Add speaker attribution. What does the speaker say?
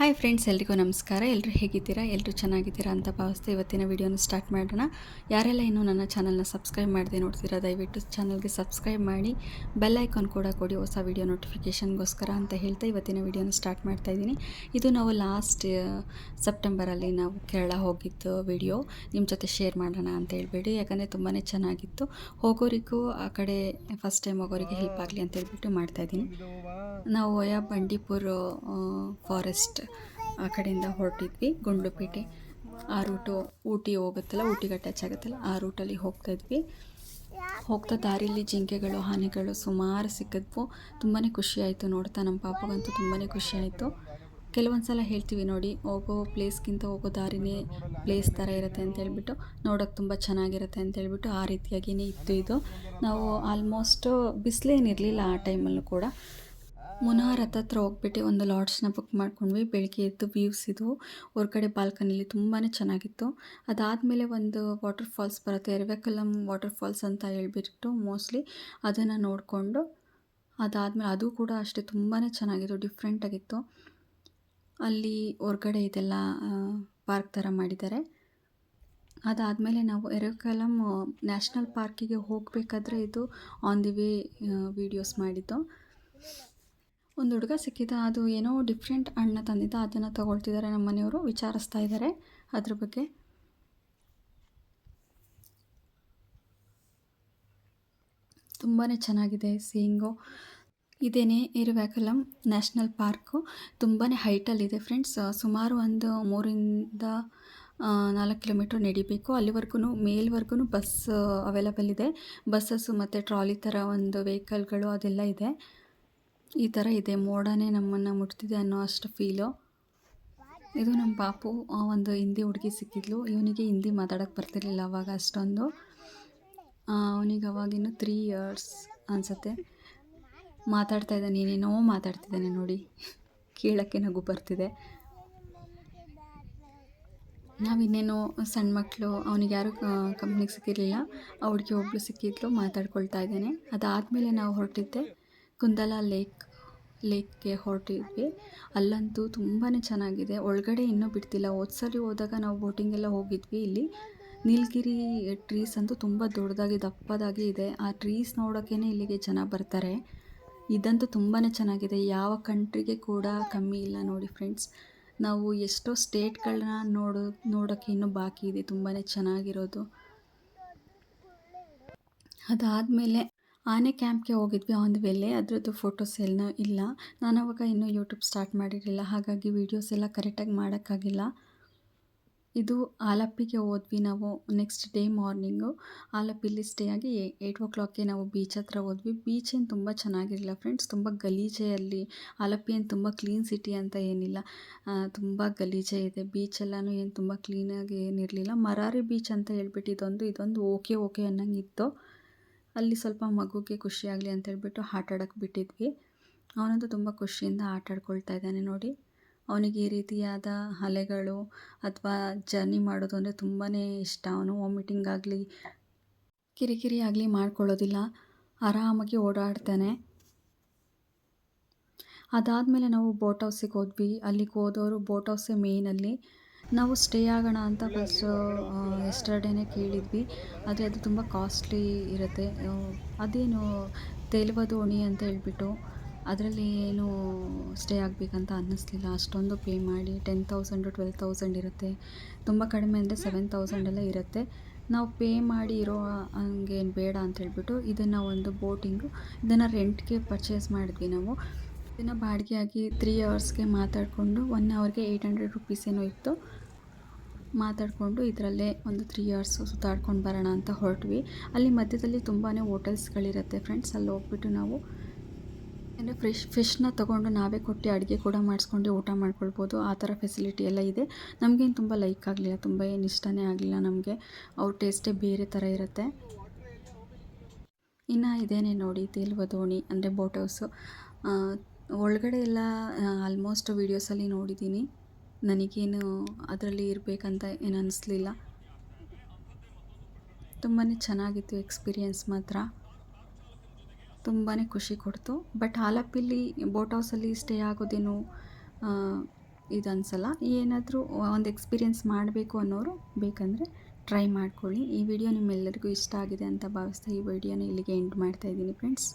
Speaker 1: Hi friends, ಎಲ್ರಿಗೂ ನಮಸ್ಕಾರ. ಎಲ್ಲರೂ ಹೇಗಿದ್ದೀರಾ? ಎಲ್ಲರೂ ಚೆನ್ನಾಗಿದ್ದೀರಾ ಅಂತ ಭಾವಿಸ್ತಾ ಇವತ್ತಿನ ವಿಡಿಯೋನ ಸ್ಟಾರ್ಟ್ ಮಾಡೋಣ. ಯಾರೆಲ್ಲ ಇನ್ನೂ ನನ್ನ ಚಾನಲ್ನ ಸಬ್ಸ್ಕ್ರೈಬ್ ಮಾಡದೆ ನೋಡ್ತೀರಾ, ದಯವಿಟ್ಟು ಚಾನಲ್ಗೆ ಸಬ್ಸ್ಕ್ರೈಬ್ ಮಾಡಿ ಬೆಲ್ ಐಕಾನ್ ಕೂಡ ಕೊಡಿ, ಹೊಸ ವಿಡಿಯೋ ನೋಟಿಫಿಕೇಷನ್ಗೋಸ್ಕರ ಅಂತ ಹೇಳ್ತಾ ಇವತ್ತಿನ ವಿಡಿಯೋನ ಸ್ಟಾರ್ಟ್ ಮಾಡ್ತಾ ಇದ್ದೀನಿ. ಇದು ನಾವು ಲಾಸ್ಟ್ ಸೆಪ್ಟೆಂಬರಲ್ಲಿ ನಾವು ಕೇರಳ ಹೋಗಿದ್ದು ವಿಡಿಯೋ ನಿಮ್ಮ ಜೊತೆ ಶೇರ್ ಮಾಡೋಣ ಅಂತ ಹೇಳ್ಬೇಡಿ, ಯಾಕಂದರೆ ತುಂಬಾ ಚೆನ್ನಾಗಿತ್ತು. ಹೋಗೋರಿಗೂ ಆ ಕಡೆ ಫಸ್ಟ್ ಟೈಮ್ ಹೋಗೋರಿಗೆ ಹೆಲ್ಪ್ ಆಗಲಿ ಅಂತ ಹೇಳ್ಬಿಟ್ಟು ಮಾಡ್ತಾಯಿದ್ದೀನಿ. ನಾವು ವಯಾ ಬಂಡೀಪುರ ಫಾರೆಸ್ಟ್ ಆ ಕಡೆಯಿಂದ ಹೊರಟಿದ್ವಿ. ಗುಂಡ್ಲುಪೇಟೆ ಆ ರೂಟು ಊಟಿ ಹೋಗುತ್ತಲ್ಲ, ಊಟಿಗೆ ಅಟ್ಯಾಚ್ ಆಗುತ್ತಲ್ಲ, ಆ ರೂಟಲ್ಲಿ ಹೋಗ್ತಾಯಿದ್ವಿ. ಹೋಗ್ತಾ ದಾರಿಯಲ್ಲಿ ಜಿಂಕೆಗಳು, ಆನೆಗಳು ಸುಮಾರು ಸಿಕ್ಕಿದ್ವು. ತುಂಬಾ ಖುಷಿಯಾಯಿತು ನೋಡ್ತಾ. ನಮ್ಮ ಪಾಪಗಂತೂ ತುಂಬಾ ಖುಷಿಯಾಯಿತು. ಕೆಲವೊಂದು ಸಲ ಹೇಳ್ತೀವಿ ನೋಡಿ, ಹೋಗೋ ಪ್ಲೇಸ್ಗಿಂತ ಹೋಗೋ ದಾರಿನೇ ಪ್ಲೇಸ್ ಥರ ಇರುತ್ತೆ ಅಂತ ಹೇಳ್ಬಿಟ್ಟು, ನೋಡೋಕ್ಕೆ ತುಂಬ ಚೆನ್ನಾಗಿರುತ್ತೆ ಅಂತ ಹೇಳ್ಬಿಟ್ಟು ಆ ರೀತಿಯಾಗಿಯೇ ಇತ್ತು ಇದು. ನಾವು ಆಲ್ಮೋಸ್ಟ್ ಬಿಸಿಲೇನಿರಲಿಲ್ಲ ಆ ಟೈಮಲ್ಲೂ ಕೂಡ. ಮುನಾರ್ ಹತ್ರ ಹೋಗ್ಬಿಟ್ಟು ಒಂದು ಲಾಡ್ಜ್ನ ಬುಕ್ ಮಾಡ್ಕೊಂಡ್ವಿ. ಬೆಳಗ್ಗೆ ಎದ್ದು ವ್ಯೂಸ್ ಇದು ಹೊರಗಡೆ ಬಾಲ್ಕನಿಲಿ ತುಂಬಾ ಚೆನ್ನಾಗಿತ್ತು. ಅದಾದಮೇಲೆ ಒಂದು ವಾಟರ್ ಫಾಲ್ಸ್ ಬರುತ್ತೆ, ಎರ್ವೆಕಲಂ ವಾಟರ್ ಫಾಲ್ಸ್ ಅಂತ ಹೇಳ್ಬಿಟ್ಟು ಮೋಸ್ಟ್ಲಿ ಅದನ್ನು ನೋಡಿಕೊಂಡು ಅದಾದಮೇಲೆ ಅದು ಕೂಡ ಅಷ್ಟೇ ತುಂಬಾ ಚೆನ್ನಾಗಿತ್ತು, ಡಿಫ್ರೆಂಟಾಗಿತ್ತು. ಅಲ್ಲಿ ಹೊರಗಡೆ ಇದೆಲ್ಲ ಪಾರ್ಕ್ ಥರ ಮಾಡಿದ್ದಾರೆ. ಅದಾದಮೇಲೆ ನಾವು ಎರ್ವೆಕಲಂ ನ್ಯಾಷನಲ್ ಪಾರ್ಕಿಗೆ ಹೋಗಬೇಕಾದ್ರೆ ಇದು ಆನ್ ದಿ ವೇ ವೀಡಿಯೋಸ್ ಮಾಡಿದ್ದು. ಒಂದು ಹುಡುಗ ಸಿಕ್ಕಿದ, ಅದು ಏನೋ ಡಿಫ್ರೆಂಟ್ ಹಣ್ಣ ತಂದಿದ್ದ, ಅದನ್ನು ತಗೊಳ್ತಿದ್ದಾರೆ ನಮ್ಮ ಮನೆಯವರು, ವಿಚಾರಿಸ್ತಾ ಇದ್ದಾರೆ ಅದ್ರ ಬಗ್ಗೆ. ತುಂಬಾ ಚೆನ್ನಾಗಿದೆ ಸೀಯಿಂಗು. ಇದೇನೇ ಎರ್ವೆಕಲಂ ನ್ಯಾಷನಲ್ ಪಾರ್ಕು. ತುಂಬಾ ಹೈಟಲ್ಲಿದೆ ಫ್ರೆಂಡ್ಸ್. ಸುಮಾರು ಒಂದು 3-4 ಕಿಲೋಮೀಟ್ರ್ ನಡಿಬೇಕು. ಅಲ್ಲಿವರೆಗೂ ಮೇಲ್ವರೆಗೂ ಬಸ್ ಅವೈಲಬಲ್ ಇದೆ. ಬಸ್ಸಸ್ಸು ಮತ್ತು ಟ್ರಾಲಿ ಥರ ಒಂದು ವೆಹಿಕಲ್ಗಳು ಅದೆಲ್ಲ ಇದೆ. ಈ ಥರ ಇದೆ, ಮೋಡನೇ ನಮ್ಮನ್ನು ಮುಟ್ತಿದೆ ಅನ್ನೋ ಅಷ್ಟು ಫೀಲು. ಇದು ನಮ್ಮ ಪಾಪು, ಒಂದು ಹಿಂದಿ ಹುಡುಗಿ ಸಿಕ್ಕಿದ್ಲು. ಇವನಿಗೆ ಹಿಂದಿ ಮಾತಾಡೋಕ್ಕೆ ಬರ್ತಿರ್ಲಿಲ್ಲ ಅವಾಗ ಅಷ್ಟೊಂದು. ಅವನಿಗೆ ಅವಾಗಿನ್ನೂ 3 ಇಯರ್ಸ್ ಅನಿಸುತ್ತೆ. ಮಾತಾಡ್ತಾ ಇದ್ದಾನೆ, ಏನೇನೋ ಮಾತಾಡ್ತಿದ್ದಾನೆ ನೋಡಿ, ಕೇಳೋಕ್ಕೆ ನಗು ಬರ್ತಿದೆ. ನಾವಿನ್ನೇನೋ ಸಣ್ಣ ಮಕ್ಕಳು, ಅವನಿಗೆ ಯಾರೂ ಕಂಪ್ನಿಗೆ ಸಿಕ್ಕಿರಲಿಲ್ಲ. ಆ ಹುಡುಗಿ ಒಬ್ಬಳು ಸಿಕ್ಕಿದ್ಲು, ಮಾತಾಡ್ಕೊಳ್ತಾ ಇದ್ದಾನೆ. ಅದಾದಮೇಲೆ ನಾವು ಹೊರಟಿದ್ದೆ ಕುಂದಲ ಲೇಕ್ಗೆ ಹೊರಟಿದ್ವಿ. ಅಲ್ಲಂತೂ ತುಂಬಾ ಚೆನ್ನಾಗಿದೆ. ಒಳಗಡೆ ಇನ್ನೂ ಬಿಡ್ತಿಲ್ಲ. ಹೋದ್ಸಲಿ ಹೋದಾಗ ನಾವು ಬೋಟಿಂಗೆಲ್ಲ ಹೋಗಿದ್ವಿ. ಇಲ್ಲಿ ನೀಲಗಿರಿ ಟ್ರೀಸ್ ಅಂತೂ ತುಂಬ ದೊಡ್ಡದಾಗಿ ದಪ್ಪದಾಗಿ ಇದೆ. ಆ ಟ್ರೀಸ್ ನೋಡೋಕ್ಕೇ ಇಲ್ಲಿಗೆ ಜನ ಬರ್ತಾರೆ. ಇದಂತೂ ತುಂಬಾ ಚೆನ್ನಾಗಿದೆ. ಯಾವ ಕಂಟ್ರಿಗೆ ಕೂಡ ಕಮ್ಮಿ ಇಲ್ಲ ನೋಡಿ ಫ್ರೆಂಡ್ಸ್. ನಾವು ಎಷ್ಟೋ ಸ್ಟೇಟ್ಗಳನ್ನ ನೋಡೋಕ್ಕೆ ಇನ್ನೂ ಬಾಕಿ ಇದೆ, ತುಂಬಾ ಚೆನ್ನಾಗಿರೋದು. ಅದಾದಮೇಲೆ ಆನೆ ಕ್ಯಾಂಪ್ಗೆ ಹೋಗಿದ್ವಿ ಆನ್ ದಿ ವೇಲೆ. ಅದರದ್ದು ಫೋಟೋಸ್ ಎಲ್ಲ ಇಲ್ಲ. ನಾನು ಅವಾಗ ಇನ್ನೂ ಯೂಟ್ಯೂಬ್ ಸ್ಟಾರ್ಟ್ ಮಾಡಿರಲಿಲ್ಲ, ಹಾಗಾಗಿ ವೀಡಿಯೋಸ್ ಎಲ್ಲ ಕರೆಕ್ಟಾಗಿ ಮಾಡೋಕ್ಕಾಗಿಲ್ಲ. ಇದು ಆಲಪ್ಪಿಗೆ ಹೋದ್ವಿ ನಾವು ನೆಕ್ಸ್ಟ್ ಡೇ ಮಾರ್ನಿಂಗು. ಆಲಪ್ಪಿಲಿ ಸ್ಟೇ ಆಗಿ 8 o'clockಗೆ ನಾವು ಬೀಚ್ ಹತ್ರ ಹೋದ್ವಿ. ಬೀಚ್ ಏನು ತುಂಬ ಚೆನ್ನಾಗಿರಲಿಲ್ಲ ಫ್ರೆಂಡ್ಸ್, ತುಂಬ ಗಲೀಜೆ ಅಲ್ಲಿ. ಆಲಪ್ಪಿ ಏನು ತುಂಬ ಕ್ಲೀನ್ ಸಿಟಿ ಅಂತ ಏನಿಲ್ಲ, ತುಂಬ ಗಲೀಜೆ ಇದೆ. ಬೀಚೆಲ್ಲನೂ ಏನು ತುಂಬ ಕ್ಲೀನಾಗಿ ಏನಿರಲಿಲ್ಲ. ಮರಾರಿ ಬೀಚ್ ಅಂತ ಹೇಳ್ಬಿಟ್ಟು ಇದೊಂದು ಓಕೆ ಅನ್ನಂಗಿತ್ತು. ಅಲ್ಲಿ ಸ್ವಲ್ಪ ಮಗುಗೆ ಖುಷಿಯಾಗಲಿ ಅಂತ ಹೇಳ್ಬಿಟ್ಟು ಆಟ ಆಡೋಕ್ಕೆ ಬಿಟ್ಟಿದ್ವಿ. ಅವನಂತೂ ತುಂಬ ಖುಷಿಯಿಂದ ಆಟ ಆಡ್ಕೊಳ್ತಾ ಇದ್ದಾನೆ ನೋಡಿ. ಅವನಿಗೆ ಈ ರೀತಿಯಾದ ಅಲೆಗಳು ಅಥವಾ ಜರ್ನಿ ಮಾಡೋದು ಅಂದರೆ ತುಂಬಾ ಇಷ್ಟ. ಅವನು ವಾಮಿಟಿಂಗ್ ಆಗಲಿ ಕಿರಿಕಿರಿ ಆಗಲಿ ಮಾಡ್ಕೊಳ್ಳೋದಿಲ್ಲ, ಆರಾಮಾಗಿ ಓಡಾಡ್ತಾನೆ. ಅದಾದಮೇಲೆ ನಾವು ಬೋಟ್ ಹೌಸಿಗೆ ಹೋದ್ವಿ. ಅಲ್ಲಿಗೆ ಹೋದವರು ಬೋಟ್ ಹೌಸೇ ಮೇಯ್ನಲ್ಲಿ. ನಾವು ಸ್ಟೇ ಆಗೋಣ ಅಂತ ಫಸ್ಟು ಎಸ್ಟರ್ಡೇನೇ ಕೇಳಿದ್ವಿ, ಆದರೆ ಅದು ತುಂಬ ಕಾಸ್ಟ್ಲಿ ಇರುತ್ತೆ. ಅದೇನು ತೇಲುವ ದೋಣಿ ಅಂತ ಹೇಳ್ಬಿಟ್ಟು ಅದರಲ್ಲಿ ಏನು ಸ್ಟೇ ಆಗಬೇಕಂತ ಅನ್ನಿಸ್ಲಿಲ್ಲ. ಅಷ್ಟೊಂದು ಪೇ ಮಾಡಿ 10,000 12,000 ಇರುತ್ತೆ. ತುಂಬ ಕಡಿಮೆ ಅಂದರೆ 7,000 ಎಲ್ಲ ಇರುತ್ತೆ. ನಾವು ಪೇ ಮಾಡಿ ಇರೋ ಹಂಗೇನು ಬೇಡ ಅಂತ ಹೇಳ್ಬಿಟ್ಟು ಇದನ್ನು ಒಂದು ಬೋಟಿಂಗು, ಇದನ್ನು ರೆಂಟ್ಗೆ ಪರ್ಚೇಸ್ ಮಾಡಿದ್ವಿ ನಾವು. ಇದನ್ನು ಬಾಡಿಗೆ ಆಗಿ 3 ಅವರ್ಸ್ಗೆ ಮಾತಾಡಿಕೊಂಡು 1 ಅವರ್ಗೆ 800 rupees ಏನೋ ಇತ್ತು. ಮಾತಾಡಿಕೊಂಡು ಇದರಲ್ಲೇ ಒಂದು 3 ಅವರ್ಸ್ ಸುತ್ತಾಡ್ಕೊಂಡು ಬರೋಣ ಅಂತ ಹೊರಟ್ವಿ. ಅಲ್ಲಿ ಮಧ್ಯದಲ್ಲಿ ತುಂಬಾ ಹೋಟೆಲ್ಸ್ಗಳಿರುತ್ತೆ ಫ್ರೆಂಡ್ಸ್. ಅಲ್ಲಿ ಹೋಗ್ಬಿಟ್ಟು ನಾವು ಅಂದರೆ ಫಿಶ್ನ ತೊಗೊಂಡು ನಾವೇ ಕೊಟ್ಟು ಅಡುಗೆ ಕೂಡ ಮಾಡಿಸ್ಕೊಂಡು ಊಟ ಮಾಡ್ಕೊಳ್ಬೋದು. ಆ ಥರ ಫೆಸಿಲಿಟಿ ಎಲ್ಲ ಇದೆ. ನಮಗೇನು ತುಂಬ ಲೈಕ್ ಆಗಲಿಲ್ಲ, ತುಂಬ ಏನು ಇಷ್ಟನೇ ಆಗಲಿಲ್ಲ ನಮಗೆ. ಅವ್ರ ಟೇಸ್ಟೇ ಬೇರೆ ಥರ ಇರುತ್ತೆ. ಇನ್ನು ಇದೇನೇ ನೋಡಿ ತೇಲುವ ದೋಣಿ ಅಂದರೆ ಬೋಟ್ ಹೌಸು. ಒಳಗಡೆ ಎಲ್ಲ ಆಲ್ಮೋಸ್ಟ್ ವೀಡಿಯೋಸಲ್ಲಿ ನೋಡಿದ್ದೀನಿ. ನನಗೇನು ಅದರಲ್ಲಿ ಇರಬೇಕಂತ ಏನು ಅನ್ನಿಸ್ಲಿಲ್ಲ. ತುಂಬಾ ಚೆನ್ನಾಗಿತ್ತು ಎಕ್ಸ್ಪೀರಿಯೆನ್ಸ್ ಮಾತ್ರ. ತುಂಬಾ ಖುಷಿ ಕೊಡ್ತು. ಬಟ್ ಆಲಪ್ಪಿಲಿ ಬೋಟ್ ಹೌಸಲ್ಲಿ ಸ್ಟೇ ಆಗೋದೇನು ಇದು ಅನಿಸಲ್ಲ. ಏನಾದರೂ ಒಂದು ಎಕ್ಸ್ಪೀರಿಯೆನ್ಸ್ ಮಾಡಬೇಕು ಅನ್ನೋರು ಬೇಕಂದರೆ ಟ್ರೈ ಮಾಡ್ಕೊಳ್ಳಿ. ಈ ವಿಡಿಯೋ ನಿಮ್ಮೆಲ್ಲರಿಗೂ ಇಷ್ಟ ಆಗಿದೆ ಅಂತ ಭಾವಿಸ್ತಾ ಈ ವಿಡಿಯೋನ ಇಲ್ಲಿಗೆ ಎಂಡ್ ಮಾಡ್ತಾ ಇದ್ದೀನಿ ಫ್ರೆಂಡ್ಸ್.